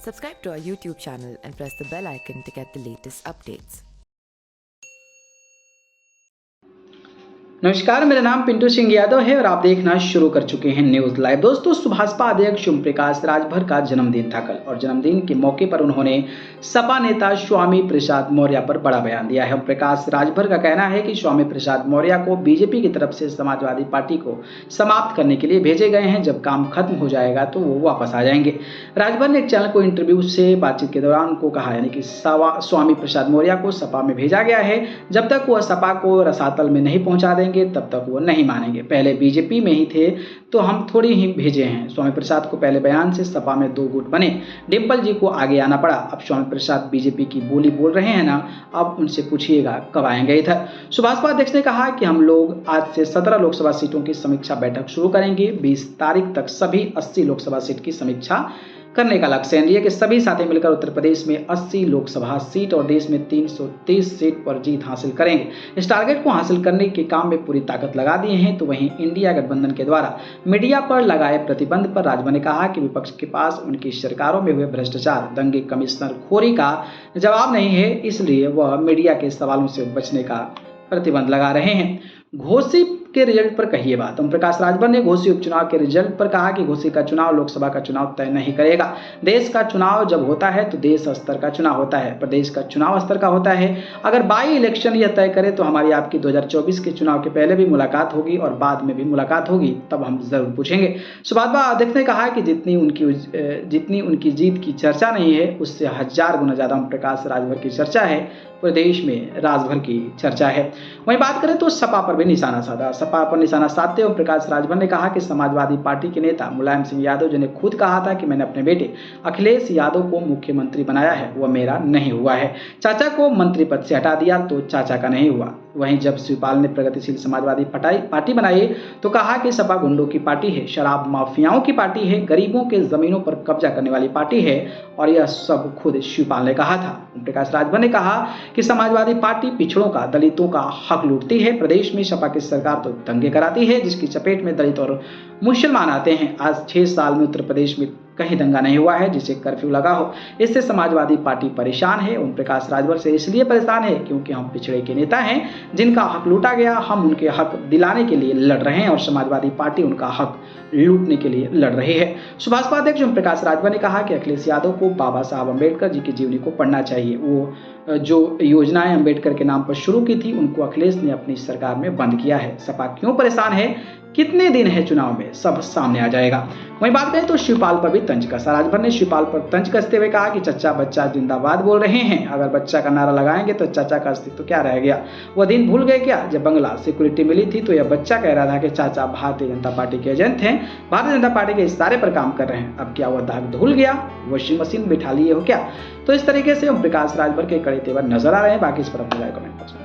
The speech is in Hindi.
Subscribe to our YouTube channel and press the bell icon to get the latest updates. नमस्कार, मेरा नाम पिंटू सिंह यादव है और आप देखना शुरू कर चुके हैं न्यूज लाइव। दोस्तों, सुभाषपा अध्यक्ष ओम प्रकाश राजभर का जन्मदिन था कल और जन्मदिन के मौके पर उन्होंने सपा नेता स्वामी प्रसाद मौर्य पर बड़ा बयान दिया है। ओम प्रकाश राजभर का कहना है कि स्वामी प्रसाद मौर्य को बीजेपी की तरफ से समाजवादी पार्टी को समाप्त करने के लिए भेजे गए हैं। जब काम खत्म हो जाएगा तो वो वापस आ जाएंगे। राजभर ने एक चैनल को इंटरव्यू से बातचीत के दौरान उनको कहा, यानी कि स्वामी प्रसाद मौर्य को सपा में भेजा गया है। जब तक वह सपा को रसातल में नहीं पहुंचा देंगे तब तक वो नहीं मानेंगे। पहले बीजेपी में ही थे तो हम थोड़ी ही भेजे हैं। स्वामी प्रसाद को पहले बयान से सपा में दो गुट बने, डिम्पल जी को आगे आना पड़ा। अब स्वामी प्रसाद बीजेपी की बोली बोल रहे हैं ना, अब उनसे पूछिएगा कब आएंगे इधर। सुभाषपा अध्यक्ष ने कहा कि हम लोग आज से 17 लोकसभा सीटों की समीक्षा बैठक शुरू करेंगे। 20 तारीख तक सभी 80 लोकसभा सीट की समीक्षा करने का लक्ष्य है। एनडीए के सभी साथी मिलकर उत्तर प्रदेश में 80 लोकसभा सीट और देश में 330 सीट पर जीत हासिल करेंगे। इस टारगेट को हासिल करने के काम में पूरी ताकत लगा दिए हैं। तो वहीं इंडिया गठबंधन के द्वारा मीडिया पर लगाए प्रतिबंध पर राजभर ने कहा कि विपक्ष के पास उनकी सरकारों में हुए भ्रष्टाचार, दंगे, कमिश्नर खोरी का जवाब नहीं है, इसलिए वह मीडिया के सवालों से बचने का प्रतिबंध लगा रहे हैं। घोसी के रिजल्ट पर कहिए बात। ओम प्रकाश राजभर ने घोसी उपचुनाव के रिजल्ट पर कहा कि घोसी का चुनाव लोकसभा का चुनाव तय नहीं करेगा। देश का चुनाव जब होता है तो देश स्तर का चुनाव होता है, प्रदेश का चुनाव स्तर का होता है। अगर बाई इलेक्शन यह तय करे तो हमारी आपकी 2024 के चुनाव के पहले भी मुलाकात होगी और बाद में भी मुलाकात होगी, तब हम जरूर पूछेंगे। सुभाषपा अध्यक्ष ने कहा कि जितनी उनकी जीत की चर्चा नहीं है, उससे 1000 गुना ज्यादा ओम प्रकाश राजभर की चर्चा है। पूरे देश में राजभर की चर्चा है। वहीं बात करें तो सपा पर भी निशाना साधा। सपा पर निशाना साधते ओम प्रकाश राजभर ने कहा कि समाजवादी पार्टी के नेता मुलायम सिंह यादव जी ने खुद कहा था कि मैंने अपने बेटे अखिलेश यादव को मुख्यमंत्री बनाया है, वह मेरा नहीं हुआ है। चाचा को मंत्री पद से हटा दिया तो चाचा का नहीं हुआ। वहीं जब शिवपाल ने प्रगतिशील समाजवादी पार्टी बनाई तो कहा कि सपा गुंडों की पार्टी है, शराब माफियाओं की पार्टी है, गरीबों के जमीनों पर कब्जा करने वाली पार्टी है, और यह सब खुद शिवपाल ने कहा था। ओम प्रकाश राजभर ने कहा कि समाजवादी पार्टी पिछड़ों का, दलितों का हक लूटती है। प्रदेश में सपा की सरकार तो दंगे कराती है, जिसकी चपेट में दलित और मुसलमान आते हैं। आज 6 साल में उत्तर प्रदेश में कहीं दंगा नहीं हुआ है जिसे कर्फ्यू लगा हो। इससे समाजवादी पार्टी परेशान है। ओम प्रकाश राजभर से इसलिए परेशान है क्योंकि हम पिछड़े के नेता हैं, जिनका हक लूटा गया। हम उनके हक दिलाने के लिए लड़ रहे हैं और समाजवादी पार्टी उनका हक लूटने के लिए लड़ रही है। सुभाषपा अध्यक्ष ओम प्रकाश राजभर ने कहा कि अखिलेश यादव को बाबा साहब अम्बेडकर जी की जीवनी को पढ़ना चाहिए। वो जो योजनाएं अम्बेडकर के नाम पर शुरू की थी, उनको अखिलेश ने अपनी सरकार में बंद किया है। सपा क्यों परेशान है, कितने दिन है चुनाव में, सब सामने आ जाएगा। वहीं बात करें तो शिवपाल पर भी तंज कसा। राजभर ने शिवपाल पर तंज कसते हुए कहा कि चचा बच्चा जिंदाबाद बोल रहे हैं, अगर बच्चा का नारा लगाएंगे तो चाचा का अस्तित्व क्या रह गया। वह दिन भूल गए क्या जब बंगला सिक्योरिटी मिली थी तो यह बच्चा कह रहा था कि चाचा भारतीय जनता पार्टी के एजेंट हैं, भारतीय जनता पार्टी के इशारे पर काम कर रहे हैं। अब क्या वह दाग धुल गया, वॉशिंग मशीन बिठा लिए हो क्या। तो इस तरीके से ओम प्रकाश राजभर के कड़े तेवर नजर आ रहे हैं। बाकी इस पर अपनी राय कमेंट बॉक्स में